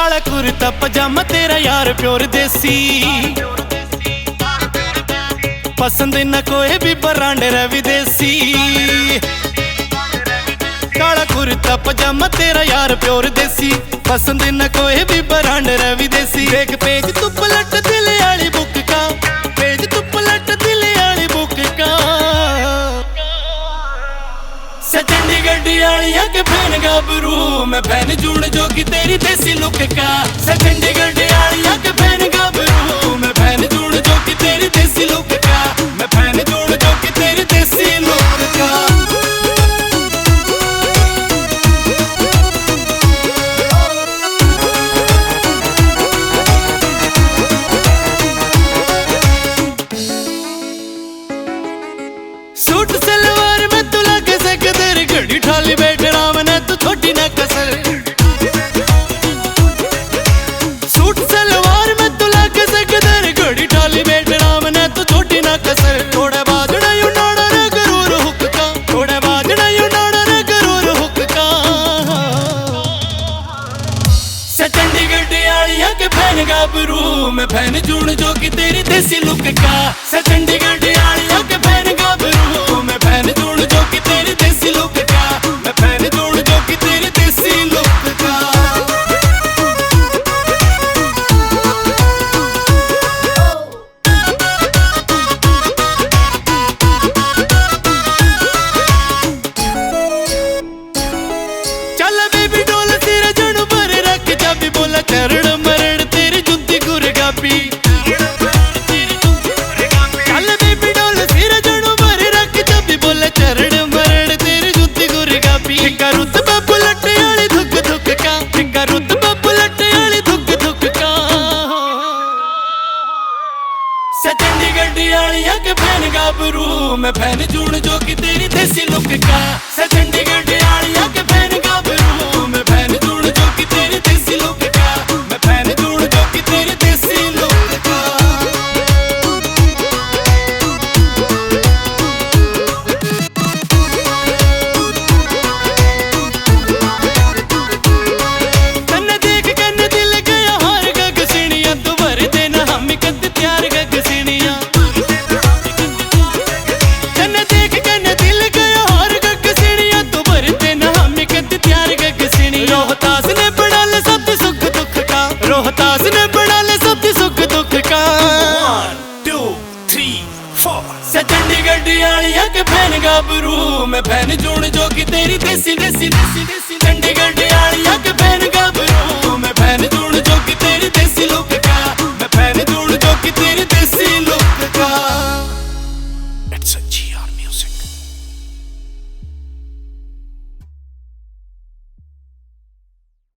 काला कुर्ता पजामा तेरा यार प्योर देसी, पसंद न कोई भी ब्रांड रे विदेशी। काला कुर्ता पजामा तेरा यार प्योर देसी, पसंद न कोई भी ब्रांड रे विदेशी। एक पेज तू पलट दिल आली बुक का, पेज तू पलट दिल आली बुक का। चंडीगढ़ आलिया के फैन गाबरू, मैं फैन जून जो की तेरी देसी लुक का। चंडीगढ़ आलिया के फैन गाबरू, मैं फैन जून जो की तेरी देसी लुक का। मैं फैन जून जो की तेरी देसी लुक का। सूट सलवार में तू लगे से कदर, घड़ी ठाली बैठना मना तू छोटी ना कसर। सूट सलवार में तू लगे से कदर, घड़ी ठाली बैठना मना तू छोटी ना कसर। थोड़ा बाजना यू नाड़ा रे गरूर हुक का, थोड़ा बाजना यू नाड़ा रे गरूर हुक का। चंडीगढ़ आलिया के फैन गाबरू, मैं फैन जून जो की तेरी देसी लुक का। चंडीगढ़ आलिया के फैन गाबरू, मैं फैन जून जो की तेरी देसी लुक का। मैं फैन जून जो की तेरी देसी लुक का। चल बेबी डोल तेरा जड़ पर रख, जब भी बोला चरण मरण तेरी जुत्ती गुरगापी। चल बेबी डोल तेरा जड़ पर रख, जब भी बोला चरण मरण तेरी जुत्ती गुरगापी। फिका रुतबा बुलट आली धुक धुक का, फिका रुतबा बुलट आली धुक धुक का। चंडीगढ़ आलिया के फैन गाबरू, मैं फैन जून जो की तेरी देसी लुक का। चंडीगढ़ आलिया के फैन गाबरू, मैं फैन जून जो की तेरी देसी लुक का। मैं फैन जून जो की तेरी देसी लुक का। तन्ने देख कन्न दिल गया हार गग सीनिया, तू भर देना हम कद प्यार गग सीनिया। तन्ने देख कन्न दिल गया हार गग सीनिया, तू भर देना हम कद प्यार गग सीनिया। रोहतास ने बड़ा ले सब सुख दुख का, रोहतास ने बड़ा ले सब सुख दुख का। 1 2 3 4 चंडीगढ़ आलिया के फैन गाबरू, मैं फैन जून जो की तेरी देसी देसी देसी देसी। चंडीगढ़ आलिया के फैन गाबरू।